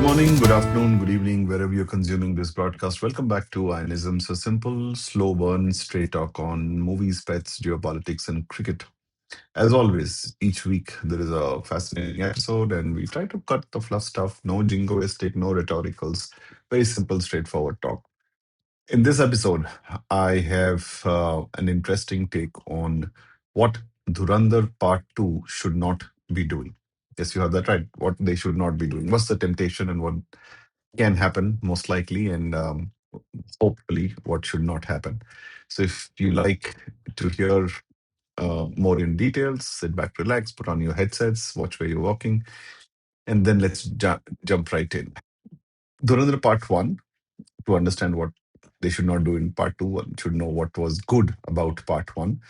morning, good afternoon, good evening, wherever you're consuming this broadcast. Welcome back to Ionism. So simple, slow burn, straight talk on movies, pets, geopolitics, and cricket. As always, each week there is a fascinating episode, and we try to cut the fluff stuff. No jingoistic, no rhetoricals. Very simple, straightforward talk. In this episode, I have an interesting take on what Dhurandhar Part 2 should not be doing. Yes, you have that right. What they should not be doing. What's the temptation and what can happen, most likely, and hopefully, what should not happen. So, if you like to hear more in details, sit back, relax, put on your headsets, watch where you're walking, and then let's jump right in. Dhurandhar Part 1, to understand what they should not do in Part 2, one should know what was good about Part 1.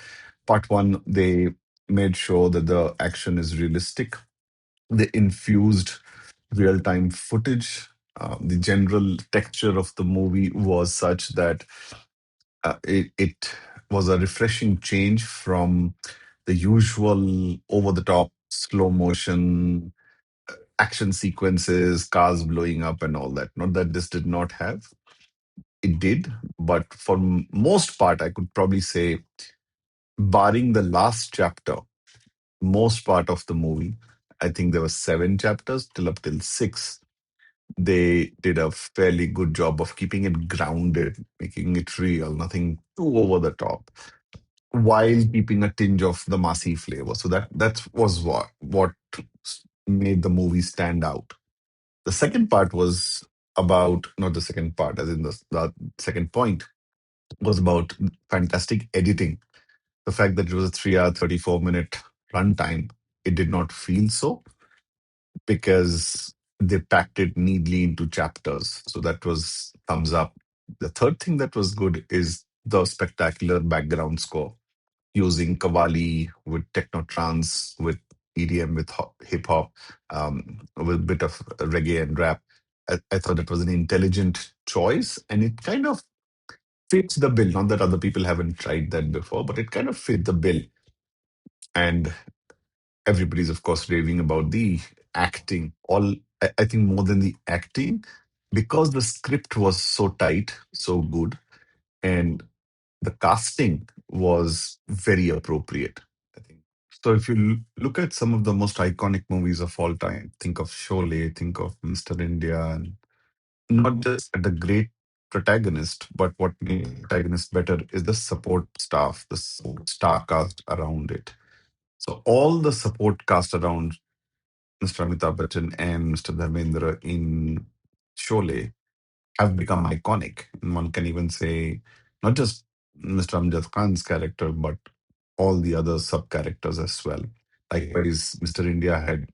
Part 1, they made sure that the action is realistic. They infused real time footage. The general texture of the movie was such that it was a refreshing change from the usual over the top slow motion action sequences, cars blowing up, and all that. Not that this did not have, it did, but for most part, I could probably say, barring the last chapter, most part of the movie, I think there were seven chapters till up till six. They did a fairly good job of keeping it grounded, making it real, nothing too over the top, while keeping a tinge of the massy flavor. So that was what made the movie stand out. The second part was about, not the second part, as in the second point was about fantastic editing. The fact that it was a 3 hour, 34-minute runtime, it did not feel so because they packed it neatly into chapters. So that was thumbs up. The third thing that was good is the spectacular background score using Kavali with techno trance, with EDM, with hip hop, with a bit of reggae and rap. I thought it was an intelligent choice, and it kind of fits the bill. Not that other people haven't tried that before, but it kind of fit the bill. And everybody's, of course, raving about the acting. I think more than the acting, because the script was so tight, so good, and the casting was very appropriate, I think. So if you look at some of the most iconic movies of all time, think of Sholay, think of Mr. India, and not just the great protagonist, but what makes the protagonist better is the support staff, the star cast around it. So all the support cast around Mr. Amitabh Bachchan and Mr. Dharmendra in Sholay have become iconic. And one can even say not just Mr. Amjad Khan's character, but all the other sub characters as well. Likewise, Mr. India had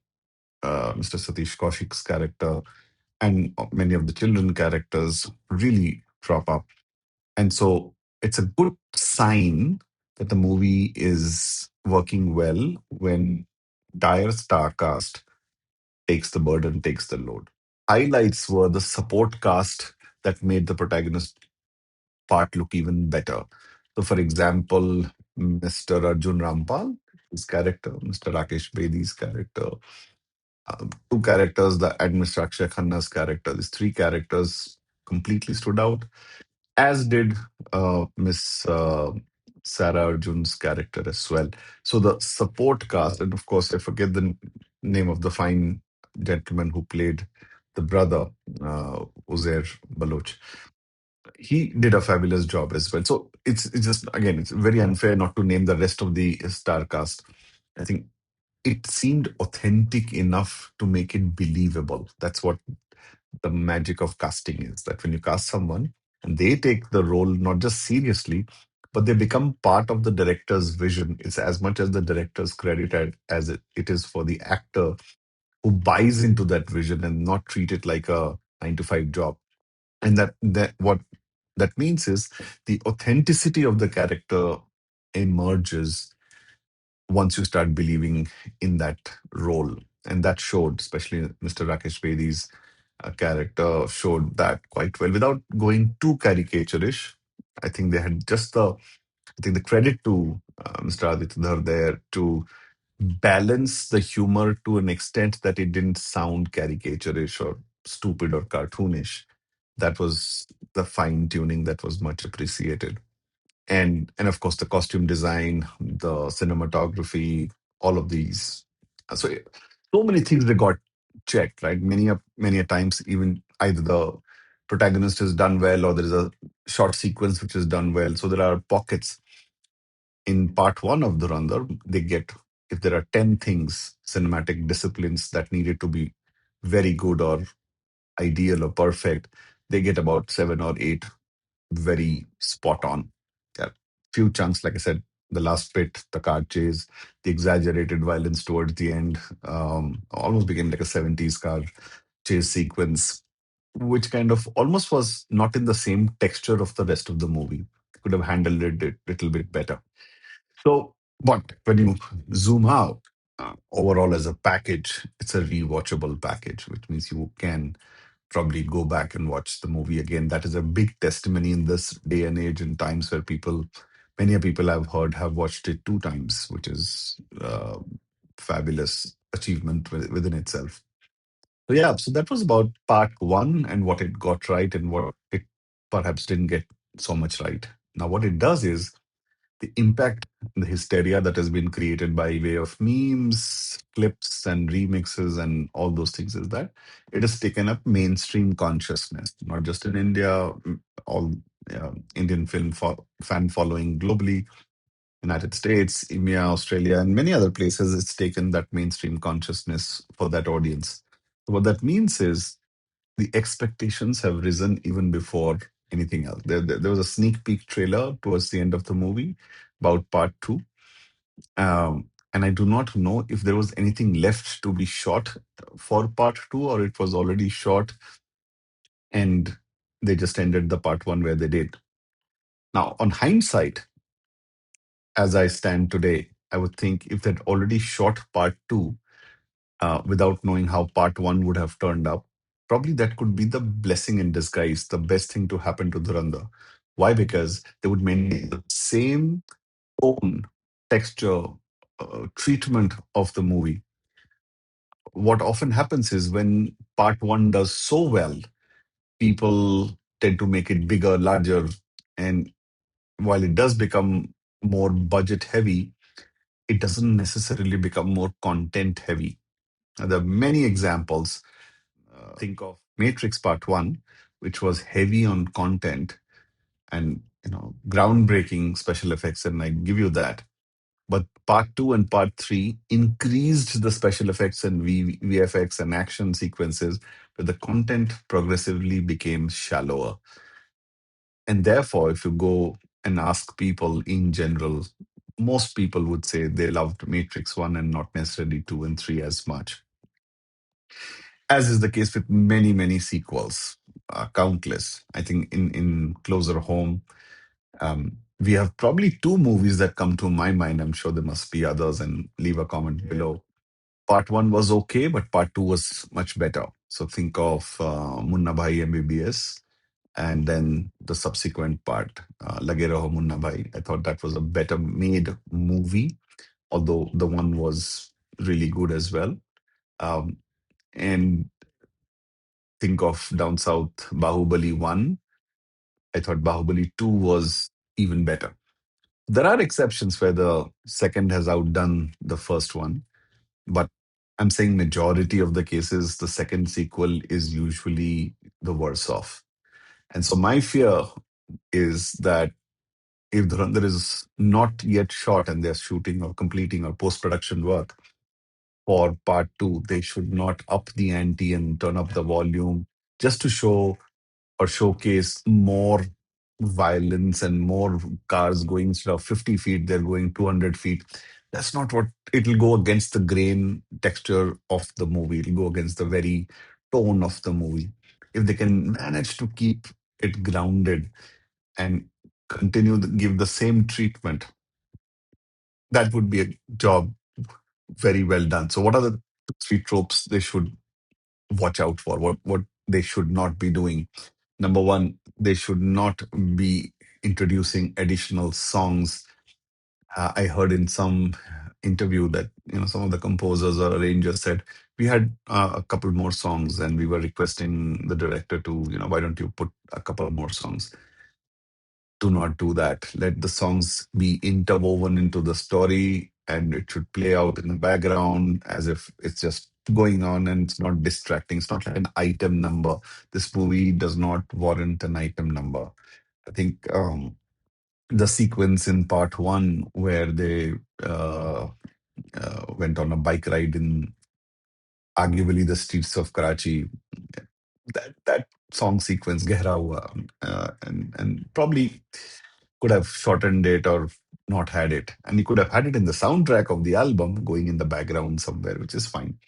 Mr. Satish Kaushik's character, and many of the children characters really prop up. And so it's a good sign that the movie is working well when dire star cast takes the burden, takes the load. Highlights were the support cast that made the protagonist part look even better. So, for example, Mr. Arjun Rampal, his character, Mr. Rakesh Bedi's character, two characters, and Mr. Akshay Khanna's character, these three characters completely stood out, as did Miss Sarah Arjun's character as well. So the support cast, and of course, I forget the name of the fine gentleman who played the brother, Uzair Baloch. He did a fabulous job as well. So it's just, again, it's very unfair not to name the rest of the star cast. I think it seemed authentic enough to make it believable. That's what the magic of casting is, that when you cast someone and they take the role not just seriously, but they become part of the director's vision. It's as much as the director's credit as it is for the actor who buys into that vision and not treat it like a 9 to 5 job. And that what that means is the authenticity of the character emerges once you start believing in that role. And that showed, especially Mr. Rakesh Bedi's character showed that quite well without going too caricaturish. I think they had just I think the credit to Mr. Aditya Dhar there to balance the humor to an extent that it didn't sound caricaturish or stupid or cartoonish. That was the fine tuning that was much appreciated. And of course the costume design, the cinematography, all of these. So so many things they got checked, right? Many a times even either the protagonist is done well or there is a short sequence which is done well. So there are pockets in part one of Dhurandhar. They get, if there are 10 things, cinematic disciplines that needed to be very good or ideal or perfect, they get about seven or eight very spot on. Yeah. Few chunks, like I said, the last bit, the car chase, the exaggerated violence towards the end, almost became like a 70s car chase sequence, which kind of almost was not in the same texture of the rest of the movie. Could have handled it a little bit better. So, but when you zoom out, overall as a package, it's a rewatchable package, which means you can probably go back and watch the movie again. That is a big testimony in this day and age and times where many people I've heard have watched it two times, which is fabulous achievement within itself. So yeah, so that was about part one and what it got right and what it perhaps didn't get so much right. Now, what it does is the impact, the hysteria that has been created by way of memes, clips, and remixes, and all those things is that it has taken up mainstream consciousness, not just in India, all Indian fan following globally, United States, EMEA, Australia, and many other places. It's taken that mainstream consciousness for that audience. So what that means is the expectations have risen even before anything else. There was a sneak peek trailer towards the end of the movie about part two. And I do not know if there was anything left to be shot for part two or it was already shot and they just ended the part one where they did. Now, on hindsight, as I stand today, I would think if they'd already shot part two, without knowing how part one would have turned up, probably that could be the blessing in disguise, the best thing to happen to Dhurandhar. Why? Because they would maintain the same tone, texture, treatment of the movie. What often happens is when part one does so well, people tend to make it bigger, larger, and while it does become more budget heavy, it doesn't necessarily become more content heavy. There are many examples. Think of Matrix Part 1, which was heavy on content and groundbreaking special effects, and I give you that. But Part 2 and Part 3 increased the special effects and VFX and action sequences, but the content progressively became shallower. And therefore, if you go and ask people in general, most people would say they loved Matrix 1 and not necessarily 2 and 3 as much, as is the case with many, many sequels, countless. I think in Closer Home, we have probably two movies that come to my mind. I'm sure there must be others, and leave a comment below. Part one was okay, but part two was much better. So think of Munna Bhai MBBS, and then the subsequent part, Lage Raho Munna Bhai. I thought that was a better made movie, although the one was really good as well. Um, and think of down south Bahubali 1. I thought Bahubali 2 was even better. There are exceptions where the second has outdone the first one, but I'm saying majority of the cases, the second sequel is usually the worse off. And so my fear is that if Dhurandhar is not yet shot and they're shooting or completing or post-production work for part two, they should not up the ante and turn up the volume just to show or showcase more violence and more cars going instead of 50 feet, they're going 200 feet. That's not what it'll go against the grain texture of the movie. It'll go against the very tone of the movie. If they can manage to keep it grounded and continue to give the same treatment, that would be a job very well done. So, what are the three tropes they should watch out for? What they should not be doing? Number one, they should not be introducing additional songs. I heard in some interview that some of the composers or arrangers said we had a couple more songs, and we were requesting the director to, why don't you put a couple more songs? Do not do that. Let the songs be interwoven into the story, and it should play out in the background as if it's just going on and it's not distracting. It's not like an item number. This movie does not warrant an item number. I think the sequence in part one where they went on a bike ride in arguably the streets of Karachi, that song sequence, Gehra Hua, and probably could have shortened it or not had it. And he could have had it in the soundtrack of the album going in the background somewhere, which is fine.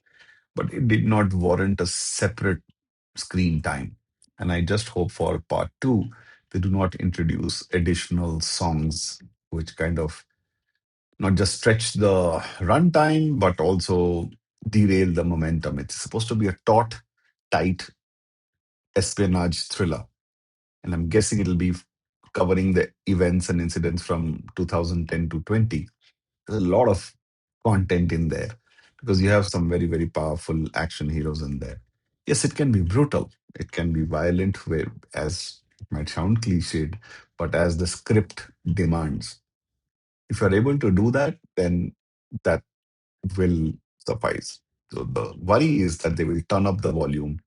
But it did not warrant a separate screen time. And I just hope for part two, they do not introduce additional songs which kind of not just stretch the runtime, but also derail the momentum. It's supposed to be a taut, tight espionage thriller. And I'm guessing it'll be covering the events and incidents from 2010 to 20. There's a lot of content in there because you have some very, very powerful action heroes in there. Yes, it can be brutal, it can be violent, where as it might sound cliched, but as the script demands. If you're able to do that, then that will suffice. So the worry is that they will turn up the volume.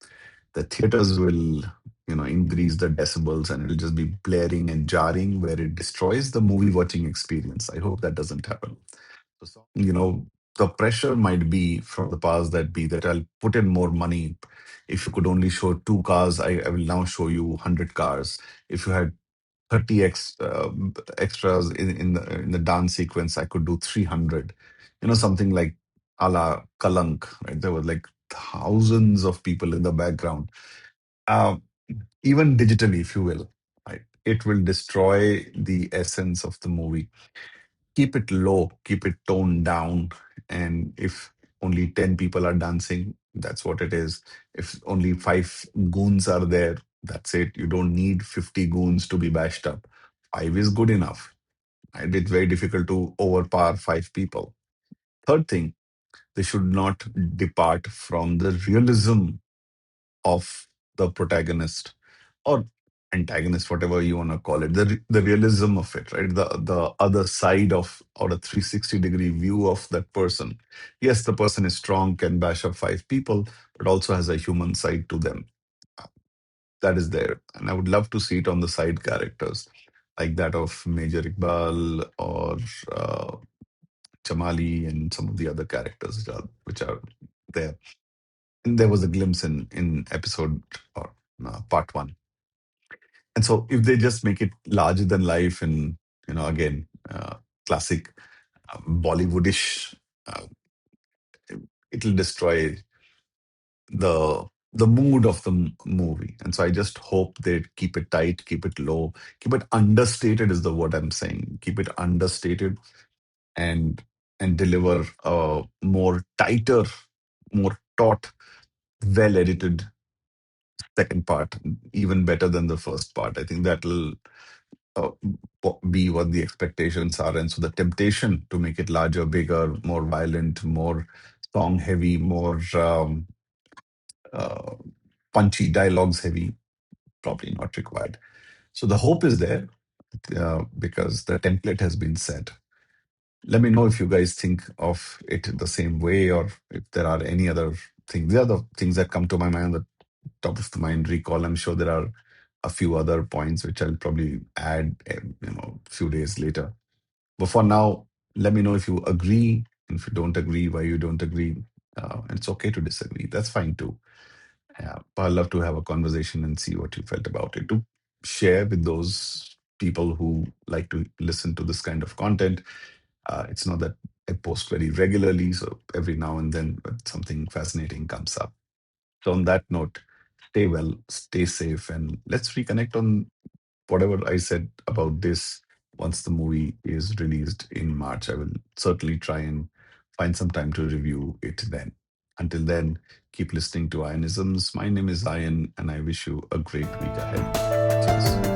The theaters will, increase the decibels, and it'll just be blaring and jarring where it destroys the movie watching experience. I hope that doesn't happen. So, the pressure might be from the powers that be that I'll put in more money. If you could only show two cars, I will now show you 100 cars. If you had 30 extras in the dance sequence, I could do 300. Something like a la Kalank, right? There were like thousands of people in the background. Uh, Even digitally, if you will, right? It will destroy the essence of the movie. Keep it low, keep it toned down. And if only 10 people are dancing, that's what it is. If only five goons are there, that's it. You don't need 50 goons to be bashed up. Five is good enough. And it's very difficult to overpower five people. Third thing, they should not depart from the realism of the protagonist or antagonist, whatever you want to call it, the realism of it, right? The other side of, or a 360-degree view of that person. Yes, the person is strong, can bash up five people, but also has a human side to them. That is there. And I would love to see it on the side characters, like that of Major Iqbal or Chamali and some of the other characters which are there. And there was a glimpse in episode or part one. And so if they just make it larger than life and, again, classic Bollywoodish, uh, it'll destroy the mood of the movie. And so I just hope they keep it tight, keep it low, keep it understated is the word I'm saying. Keep it understated and deliver a more tighter, more taut, well edited second part, even better than the first part. I think that'll uh, be what the expectations are. And so the temptation to make it larger, bigger, more violent, more song heavy, more uh, punchy, dialogues heavy, probably not required. So the hope is there because the template has been set. Let me know if you guys think of it the same way or if there are any other things. The other things that come to my mind, the top of the mind recall. I'm sure there are a few other points which I'll probably add, a few days later. But for now, let me know if you agree. And if you don't agree, why you don't agree. And it's okay to disagree. That's fine too. Yeah, but I'd love to have a conversation and see what you felt about it. Do share with those people who like to listen to this kind of content. It's not that I post very regularly, so every now and then something fascinating comes up. So on that note, stay well, stay safe, and let's reconnect on whatever I said about this once the movie is released in March. I will certainly try and find some time to review it then. Until then, keep listening to Ionisms. My name is Ian, and I wish you a great week ahead. Cheers.